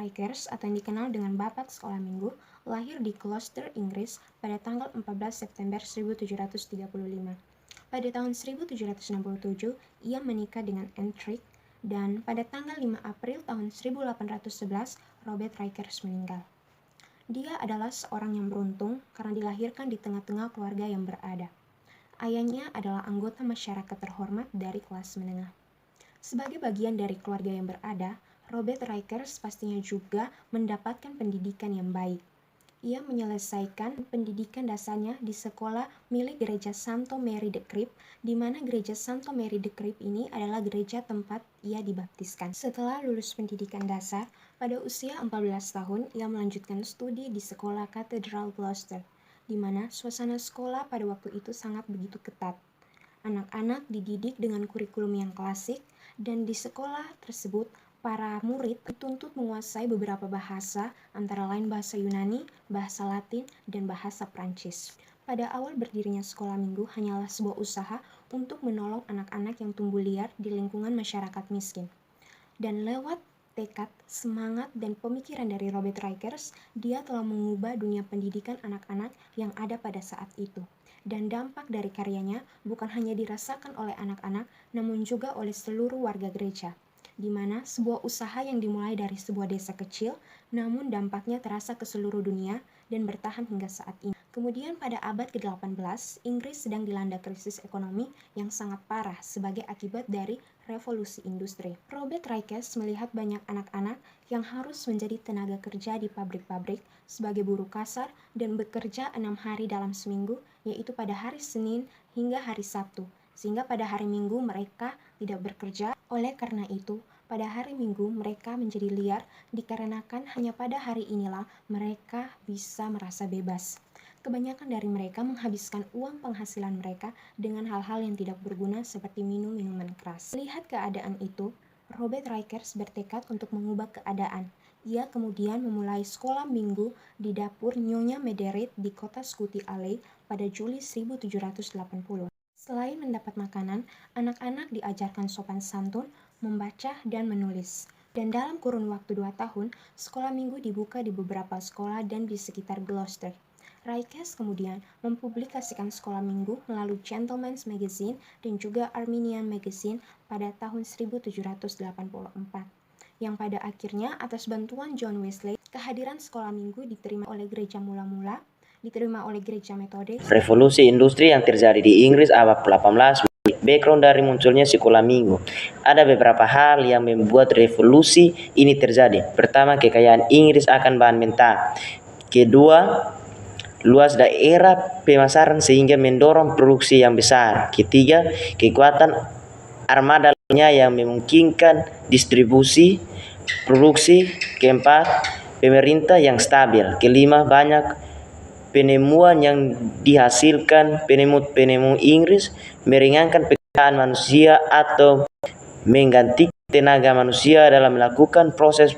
Rikers atau yang dikenal dengan Bapak Sekolah Minggu lahir di Gloucester, Inggris pada tanggal 14 September 1735. Pada tahun 1767, ia menikah dengan Anne Trick dan pada tanggal 5 April tahun 1811, Robert Rikers meninggal. Dia adalah seorang yang beruntung karena dilahirkan di tengah-tengah keluarga yang berada. Ayahnya adalah anggota masyarakat terhormat dari kelas menengah. Sebagai bagian dari keluarga yang berada, Robert Rikers pastinya juga mendapatkan pendidikan yang baik. Ia menyelesaikan pendidikan dasarnya di sekolah milik gereja Santo Mary the Crypt, di mana gereja Santo Mary the Crypt ini adalah gereja tempat ia dibaptiskan. Setelah lulus pendidikan dasar, pada usia 14 tahun ia melanjutkan studi di sekolah Katedral Gloucester, di mana suasana sekolah pada waktu itu sangat begitu ketat. Anak-anak dididik dengan kurikulum yang klasik, dan di sekolah tersebut para murid dituntut menguasai beberapa bahasa, antara lain bahasa Yunani, bahasa Latin, dan bahasa Prancis. Pada awal berdirinya sekolah minggu hanyalah sebuah usaha untuk menolong anak-anak yang tumbuh liar di lingkungan masyarakat miskin. Dan lewat tekad, semangat, dan pemikiran dari Robert Rikers, dia telah mengubah dunia pendidikan anak-anak yang ada pada saat itu. Dan dampak dari karyanya bukan hanya dirasakan oleh anak-anak, namun juga oleh seluruh warga gereja, di mana sebuah usaha yang dimulai dari sebuah desa kecil, namun dampaknya terasa ke seluruh dunia dan bertahan hingga saat ini. Kemudian pada abad ke-18, Inggris sedang dilanda krisis ekonomi yang sangat parah sebagai akibat dari revolusi industri. Robert Rikers melihat banyak anak-anak yang harus menjadi tenaga kerja di pabrik-pabrik sebagai buruh kasar dan bekerja 6 hari dalam seminggu, yaitu pada hari Senin hingga hari Sabtu, sehingga pada hari Minggu mereka tidak bekerja. Oleh karena itu, pada hari Minggu mereka menjadi liar dikarenakan hanya pada hari inilah mereka bisa merasa bebas. Kebanyakan dari mereka menghabiskan uang penghasilan mereka dengan hal-hal yang tidak berguna seperti minum minuman keras. Melihat keadaan itu, Robert Rikers bertekad untuk mengubah keadaan. Ia kemudian memulai sekolah minggu di dapur Nyonya Mederit di kota Scuti Alley pada Juli 1780. Selain mendapat makanan, anak-anak diajarkan sopan santun, membaca, dan menulis. Dan dalam kurun waktu 2 tahun, sekolah minggu dibuka di beberapa sekolah dan di sekitar Gloucester. Rikers kemudian mempublikasikan sekolah minggu melalui Gentleman's Magazine dan juga Arminian Magazine pada tahun 1784. Yang pada akhirnya atas bantuan John Wesley, kehadiran sekolah minggu diterima oleh gereja mula-mula, diterima oleh gereja metode. Revolusi industri yang terjadi di Inggris abad 18 background dari munculnya sekolah minggu. Ada beberapa hal yang membuat revolusi ini terjadi. Pertama, kekayaan Inggris akan bahan mentah. Kedua, luas daerah pemasaran sehingga mendorong produksi yang besar. Ketiga, kekuatan armadanya yang memungkinkan distribusi produksi. Keempat, pemerintah yang stabil. Kelima, banyak penemuan yang dihasilkan penemu Inggris meringankan pekerjaan manusia atau menggantikan tenaga manusia dalam melakukan proses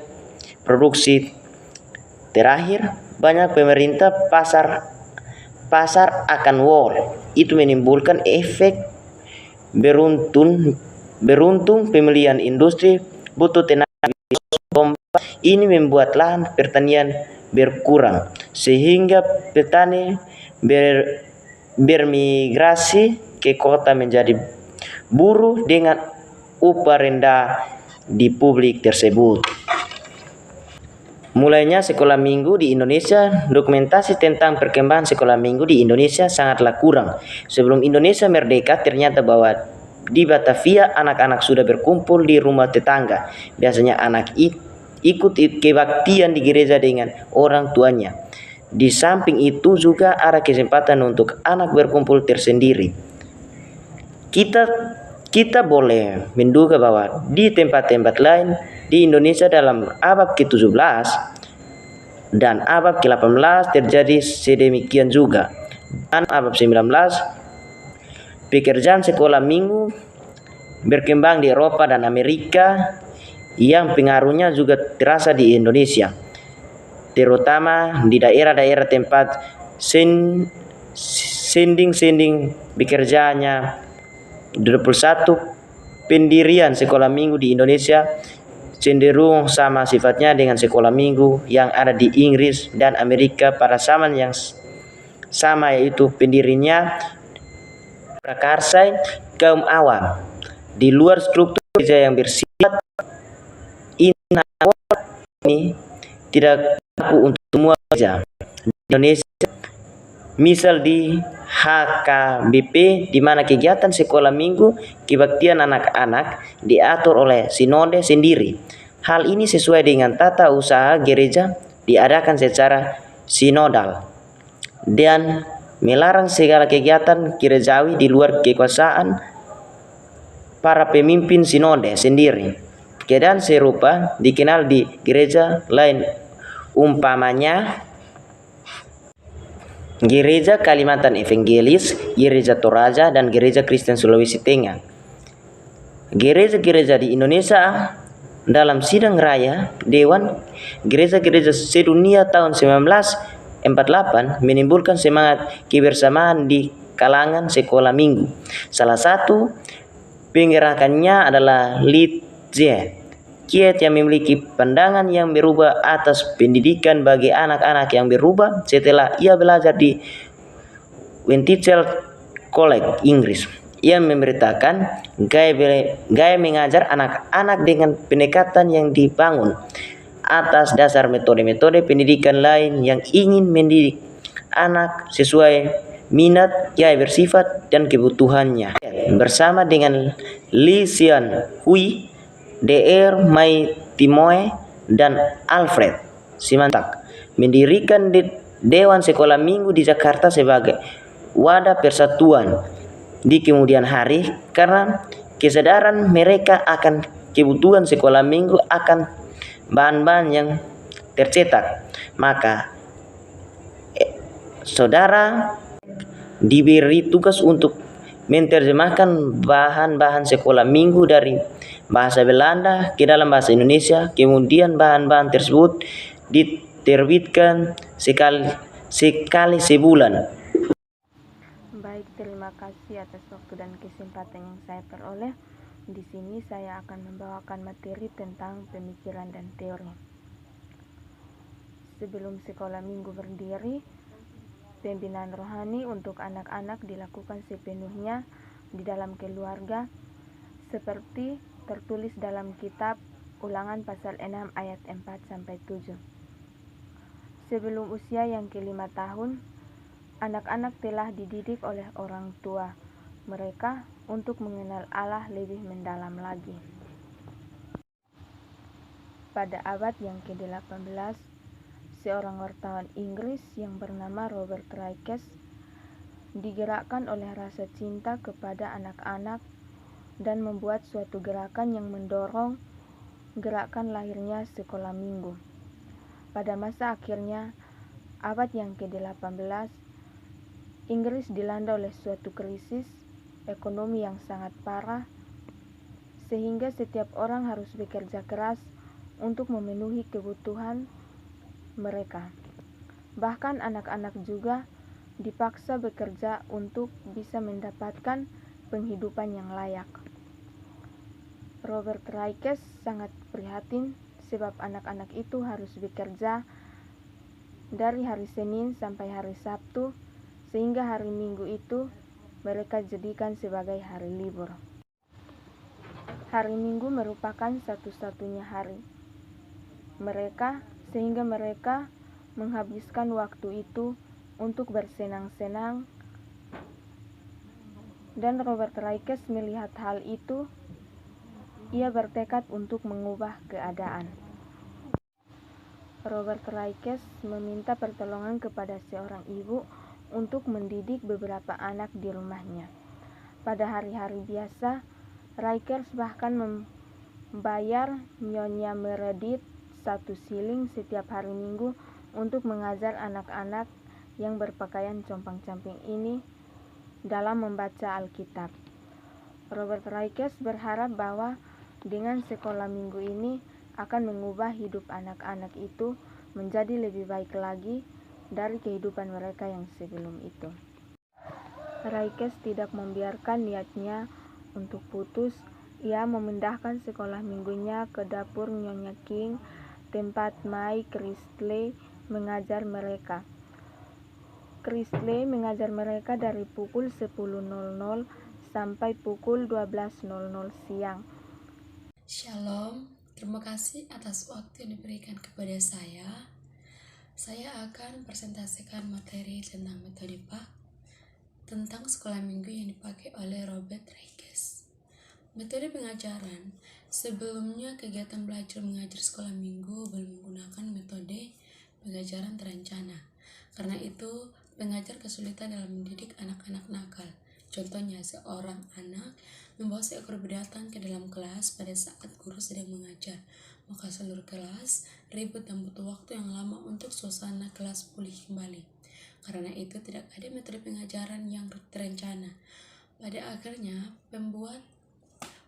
produksi. Terakhir, banyak pemerintah pasar akan wall. Itu menimbulkan efek beruntung pemilihan industri butuh tenaga bomba. Ini membuat lahan pertanian berkurang sehingga petani bermigrasi ke kota menjadi buruh dengan upah rendah di publik tersebut. Mulainya sekolah minggu di Indonesia. Dokumentasi tentang perkembangan sekolah minggu di Indonesia sangatlah kurang. Sebelum Indonesia merdeka, ternyata bahwa di Batavia anak-anak sudah berkumpul di rumah tetangga. Biasanya anak ikut kebaktian di gereja dengan orang tuanya. Di samping itu juga ada kesempatan untuk anak berkumpul tersendiri. Kita boleh menduga bahwa di tempat-tempat lain di Indonesia dalam abad ke-17 dan abad ke-18 terjadi sedemikian juga. Dan abad 19, pekerjaan sekolah minggu berkembang di Eropa dan Amerika yang pengaruhnya juga terasa di Indonesia, terutama di daerah-daerah tempat sending bekerjanya. 21 pendirian sekolah minggu di Indonesia cenderung sama sifatnya dengan sekolah minggu yang ada di Inggris dan Amerika pada zaman yang sama, yaitu pendirinya prakarsa kaum awam. Di luar struktur gereja yang bersifat ini tidak berlaku untuk semua gereja di Indonesia. Misal di HKBP, di mana kegiatan sekolah minggu kebaktian anak-anak diatur oleh sinode sendiri. Hal ini sesuai dengan tata usaha gereja, diadakan secara sinodal dan melarang segala kegiatan gerejawi di luar kekuasaan para pemimpin sinode sendiri. Keadaan serupa dikenal di gereja lain, umpamanya Gereja Kalimantan Evangelis, Gereja Toraja, dan Gereja Kristen Sulawesi Tengah. Gereja-gereja di Indonesia dalam sidang raya Dewan Gereja-gereja Sedunia tahun 1948 menimbulkan semangat kebersamaan di kalangan sekolah minggu. Salah satu penggerakannya adalah Litje Kiat yang memiliki pandangan yang berubah atas pendidikan bagi anak-anak yang berubah setelah ia belajar di Winchester College, Inggris. Ia memberitakan gaya mengajar anak-anak dengan pendekatan yang dibangun atas dasar metode-metode pendidikan lain yang ingin mendidik anak sesuai minat, gaya bersifat, dan kebutuhannya. Bersama dengan Lee Sean Hui, Dr. Mai Timoe, dan Alfred Simantak mendirikan Dewan Sekolah Minggu di Jakarta sebagai wadah persatuan di kemudian hari karena kesadaran mereka akan kebutuhan sekolah minggu akan bahan-bahan yang tercetak. Maka saudara diberi tugas untuk menerjemahkan bahan-bahan sekolah minggu dari bahasa Belanda ke dalam bahasa Indonesia. Kemudian bahan-bahan tersebut diterbitkan sekali sebulan. Baik, terima kasih atas waktu dan kesempatan yang saya peroleh. Di sini saya akan membawakan materi tentang pemikiran dan teori. Sebelum sekolah minggu berdiri, pembinaan rohani untuk anak-anak dilakukan sepenuhnya di dalam keluarga, seperti tertulis dalam kitab Ulangan pasal 6 ayat 4-7. Sebelum usia yang ke-5 tahun, anak-anak telah dididik oleh orang tua mereka untuk mengenal Allah lebih mendalam lagi. Pada abad yang ke-18, seorang wartawan Inggris yang bernama Robert Raikes digerakkan oleh rasa cinta kepada anak-anak dan membuat suatu gerakan yang mendorong gerakan lahirnya sekolah minggu. Pada masa akhirnya abad yang ke-18, Inggris dilanda oleh suatu krisis ekonomi yang sangat parah, sehingga setiap orang harus bekerja keras untuk memenuhi kebutuhan mereka. Bahkan anak-anak juga dipaksa bekerja untuk bisa mendapatkan penghidupan yang layak. Robert Raikes sangat prihatin sebab anak-anak itu harus bekerja dari hari Senin sampai hari Sabtu, sehingga hari Minggu itu mereka jadikan sebagai hari libur. Hari Minggu merupakan satu-satunya hari mereka, sehingga mereka menghabiskan waktu itu untuk bersenang-senang. Dan Robert Raikes melihat hal itu, ia bertekad untuk mengubah keadaan. Robert Raikes meminta pertolongan kepada seorang ibu untuk mendidik beberapa anak di rumahnya. Pada hari-hari biasa, Raikes bahkan membayar Nyonya Meredith 1 shilling setiap hari Minggu untuk mengajar anak-anak yang berpakaian compang-camping ini dalam membaca Alkitab. Robert Raikes berharap bahwa dengan sekolah minggu ini akan mengubah hidup anak-anak itu menjadi lebih baik lagi dari kehidupan mereka yang sebelum itu. Raikes tidak membiarkan niatnya untuk putus. Ia memindahkan sekolah minggunya ke dapur Nyonya King, tempat Mai Chrisley mengajar mereka. Chrisley mengajar mereka dari pukul 10.00 sampai pukul 12.00 siang. Shalom, terima kasih atas waktu yang diberikan kepada saya. Saya akan presentasikan materi tentang metode PAK tentang sekolah minggu yang dipakai oleh Robert Raikes. Metode pengajaran. Sebelumnya, kegiatan belajar mengajar sekolah minggu belum menggunakan metode pengajaran terencana. Karena itu, pengajar kesulitan dalam mendidik anak-anak nakal. Contohnya, seorang anak membawa seekor binatang ke dalam kelas pada saat guru sedang mengajar. Maka seluruh kelas ribut dan butuh waktu yang lama untuk suasana kelas pulih kembali. Karena itu, tidak ada metode pengajaran yang terencana. Pada akhirnya,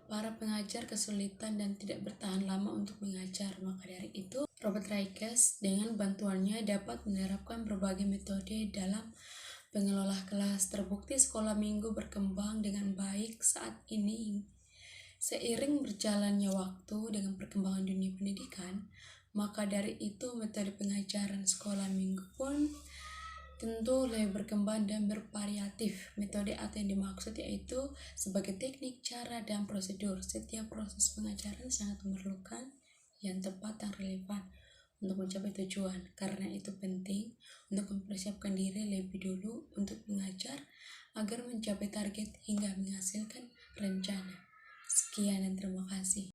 para pengajar kesulitan dan tidak bertahan lama untuk mengajar. Maka dari itu, Robert Raikes dengan bantuannya dapat menerapkan berbagai metode dalam pengelola kelas. Terbukti sekolah minggu berkembang dengan baik saat ini. Seiring berjalannya waktu dengan perkembangan dunia pendidikan, maka dari itu metode pengajaran sekolah minggu pun tentu lebih berkembang dan bervariatif. Metode atau yang dimaksud yaitu sebagai teknik, cara, dan prosedur. Setiap proses pengajaran sangat memerlukan yang tepat dan relevan untuk mencapai tujuan. Karena itu penting untuk mempersiapkan diri lebih dulu untuk mengajar agar mencapai target hingga menghasilkan rencana. Sekian dan terima kasih.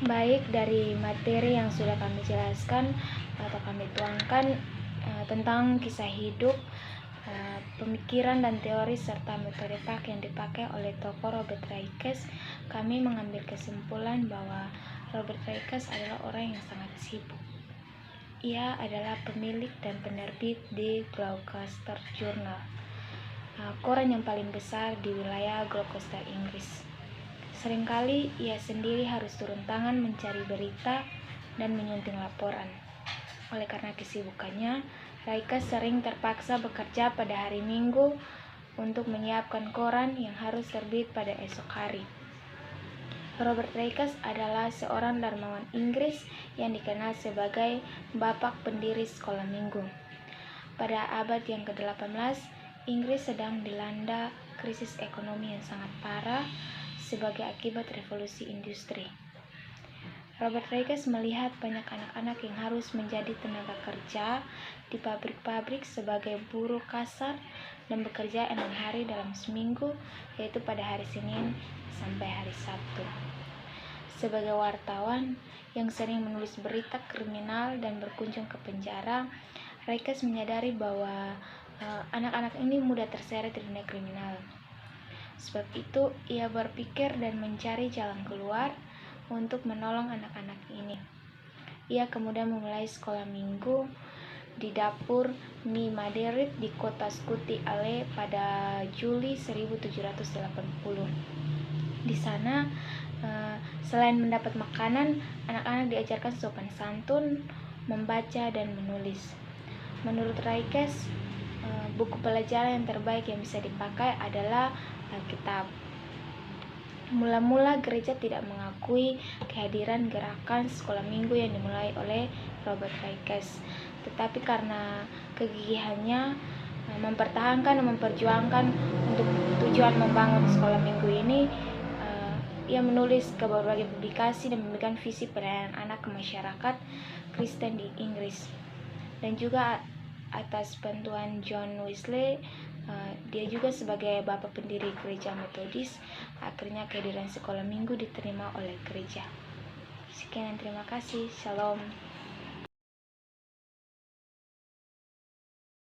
Baik, dari materi yang sudah kami jelaskan atau kami tuangkan tentang kisah hidup, pemikiran dan teori serta metode PAK yang dipakai oleh tokoh Robert Raikes, kami mengambil kesimpulan bahwa Robert Raikes adalah orang yang sangat sibuk. Ia adalah pemilik dan penerbit di Gloucester Journal, koran yang paling besar di wilayah Gloucester, Inggris. Seringkali ia sendiri harus turun tangan mencari berita dan menyunting laporan. Oleh karena kesibukannya, Raikes sering terpaksa bekerja pada hari Minggu untuk menyiapkan koran yang harus terbit pada esok hari. Robert Raikes adalah seorang dermawan Inggris yang dikenal sebagai bapak pendiri sekolah minggu. Pada abad yang ke-18, Inggris sedang dilanda krisis ekonomi yang sangat parah sebagai akibat revolusi industri. Robert Raikes melihat banyak anak-anak yang harus menjadi tenaga kerja di pabrik-pabrik sebagai buruh kasar dan bekerja 6 hari dalam seminggu, yaitu pada hari Senin sampai hari Sabtu. Sebagai wartawan yang sering menulis berita kriminal dan berkunjung ke penjara, Raikes menyadari bahwa anak-anak ini mudah terseret di dunia kriminal. Sebab itu, ia berpikir dan mencari jalan keluar untuk menolong anak-anak ini. Ia kemudian memulai sekolah minggu di dapur Mi Maderit di kota Scuti Ale pada Juli 1780. Di sana, selain mendapat makanan, anak-anak diajarkan sopan santun, membaca, dan menulis. Menurut Raikes, buku pelajaran yang terbaik yang bisa dipakai adalah Alkitab. Mula-mula gereja tidak mengakui kehadiran gerakan sekolah minggu yang dimulai oleh Robert Raikes, tetapi karena kegigihannya mempertahankan dan memperjuangkan untuk tujuan membangun sekolah minggu ini, ia menulis ke berbagai publikasi dan memberikan visi pelayanan anak ke masyarakat Kristen di Inggris. Dan juga atas bantuan John Wesley, dia juga sebagai bapak pendiri gereja Metodis, akhirnya kehadiran sekolah minggu diterima oleh gereja. Sekian dan terima kasih. Shalom.